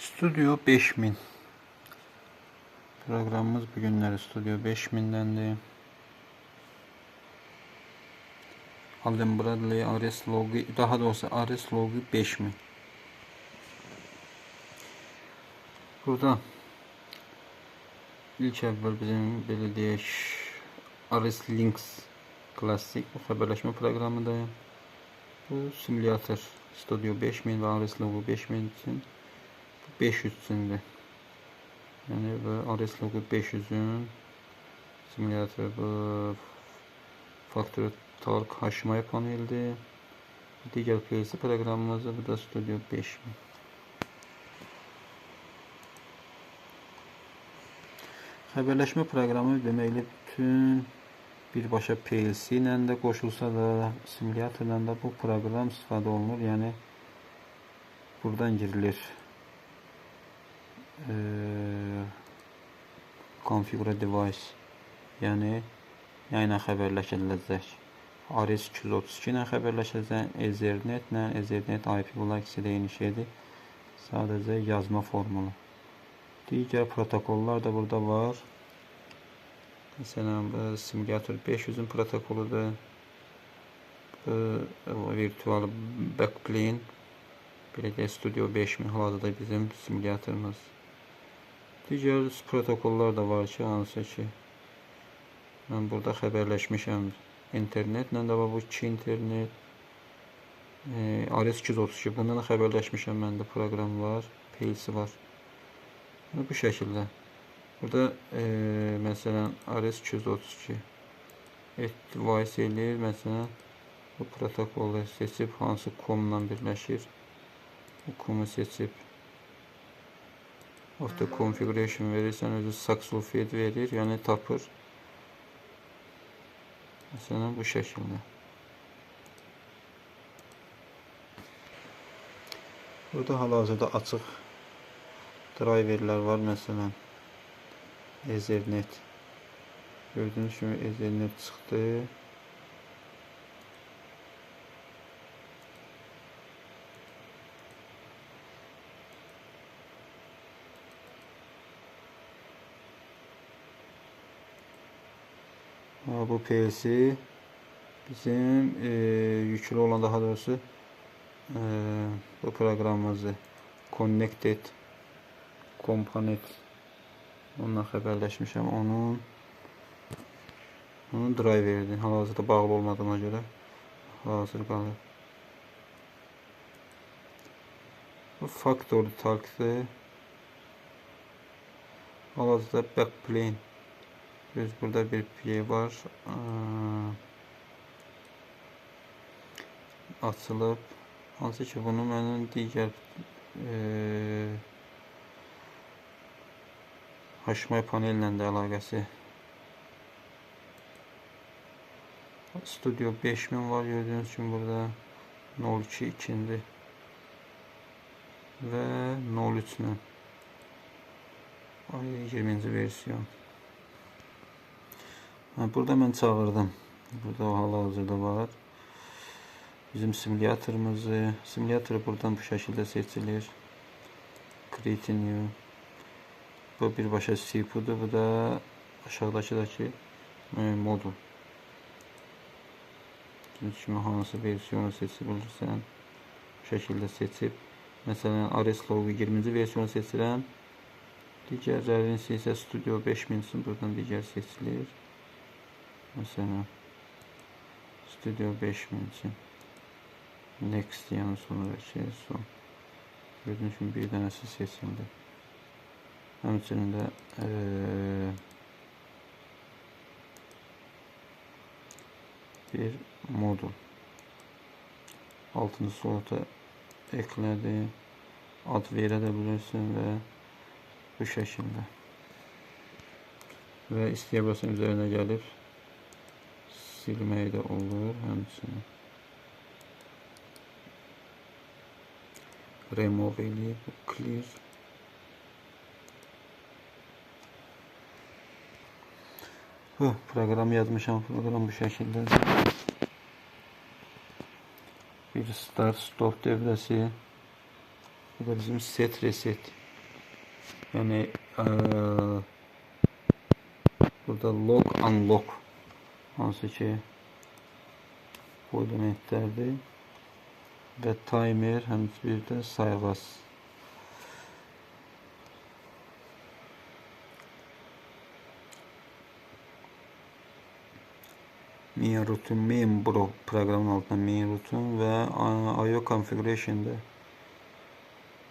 Studio 5000 programımız bugünleri Studio 5000'dendi. Alden Bradley Ares logo, daha doğrusu Ares logo 5000. Burada ilk əvvəl bizim belə deyək Ares Links klasik xəbərləşmə proqramıdır. Bu simulyator Studio 5000 və Ares logo 5000 üçün 500 üçündür. Yəni bu Ares logo 500'ün simulyator bu Factory Talk HMI paneldir. Digər PC proqramımız bu da Studio 5000. Xəbərləşmə proqramı deməklə bütün birbaşa PLC ilə də qoşulsa da, simulyatorla da bu proqram istifadə olunur. Yəni buradan girilir configure device, yəni ilə xəbərləşəcək. Ares 232 ilə xəbərləşəcək, Ethernet ilə, Ethernet IP bunlar ikisi də eyni şeydir. Sadəcə yazma formulu. Digər protokollar da burada var. Məsələn, bu simulyator 500'ün protokoludur. Bu virtual backplane. Belə deyək, Studio 5000 hal-hazırda bizim simulyatorumuz. Digər protokollar da var ki, hansı ki mən burada xəbərləşmişəm. İnternetlə də var, bu 2 internet. Ares 232, bundan da xəbərləşmişəm, məndə proqram var, PLC var. Bu şəkildə. Burada məsələn Ares 232 device eləyir. Məsələn bu protokolu seçib hansı COM-la birləşir. Bu COM-u seçib auto configuration verirsən, özü successful feed verir, yəni tapır. Məsələn bu şəkildə. Burada hal-hazırda açıq driverlər var, məsələn Ethernet. Gördüyünüz kimi Ethernet çıxdı. Bu PLC bizim yüklü olan, daha doğrusu bu proqramımızı Connected Component onunla xəbərləşmişəm. Onun driverdir. Hal-hazırda bağlı olmadığına görə hazır qalır. Bu Factory Talk'dır. Hal-hazırda backplane. Burada bir play var. Açılıb. Hansı ki bunu mənim digər HMI panellə də əlaqəsi. Studio 5000 var, gördüyünüz kimi burada 02.2-dir və 03 ilə 20-ci versiyon. Burada mən çağırdım. Burada hal-hazırda var. Bizim simulyatorumuzu. Simulyator buradan bu şəkildə seçilir. Create new. Bu birbaşa CPU'dur. Bu da aşağıdakı modul. Kimi hansı versiyonu seçilirsən, bu şəkildə seçib. Məsələn, Ares logo 20-ci versiyonu seçirəm. Digərlərin isə Studio 5000 üçün buradan digər seçilir. Məsələn, Studio 5000 üçün Next yəni sonraki son. Gördüyünüz kimi bir dənəsi seçildi. Həmçinin də bir modul. 6-cı slota eklədi. Ad verə də bilirsin və bu şəkildə. Və istəyəbilirsən üzərinə gəlib silmək də olur həmçinin. Remove eləyib, clear. Bu proqram yazmışam, proqram bu şəkildə. Bir start stop devrəsi. Bu da bizim set reset. Yəni burada log, unlock hansı ki bu elementlərdir və timer, həmçinin bir də sayğas. Main routine, main proqramın altında main routine və IO configuration'da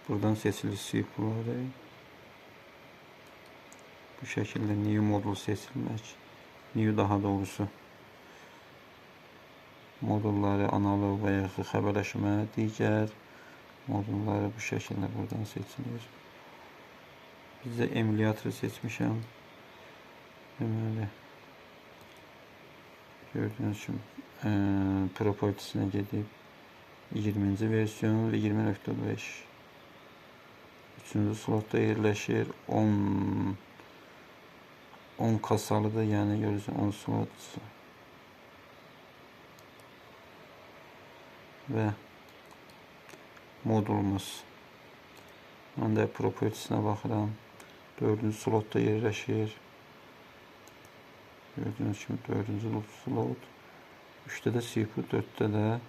buradan seçilir sweep'ları. Bu şəkildə new modul seçilmək. New daha doğrusu. Modulları analog və yaxud xəbərləşmə digər modulları bu şəkildə buradan seçilir. Bizdə emulatoru seçmişəm. Deməli gördüyünüz kimi propertiesine gedib 20-ci versiyon və 20.5 3-cü slotda yerləşir. 10 kasalıdır, yəni görürsən 10 slot və modulumuz. Mən də propertiesine baxıram. 4-cü slotda yerləşir. Gördüğünüz kimi 4-cü slot. 3'te de CPU, 4'te de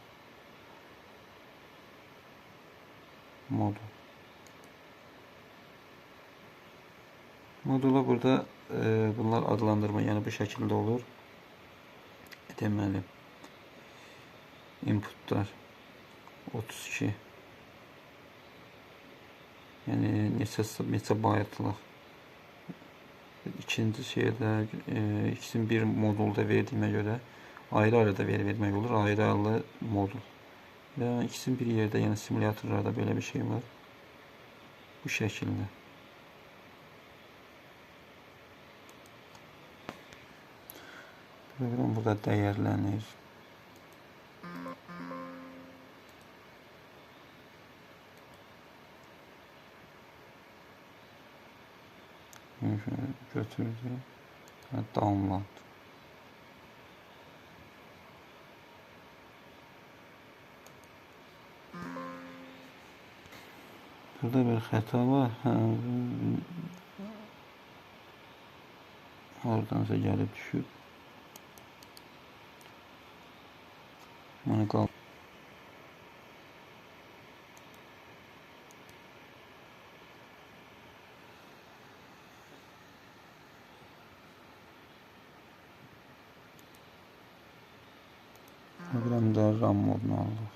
modul. Modula burada bunlar adlandırma, yəni bu şəkildə olur. Deməli inputlar 32. Yəni neçə baytlıq. İkinci şeydə ikisini bir modulda verdiyimə görə ayrı-ayrı da vermək olur. Ayrı-ayrı modul. Və ikisini bir yerdə, yəni simulyatorlarda belə bir şey var. Bu şəkildə. Proqram burada dəyərlənir. Götürdü. Download. Burada bir xəta var. Oradansa gəlib düşüb. Bunu qal. Proqramda RAM modunu alır.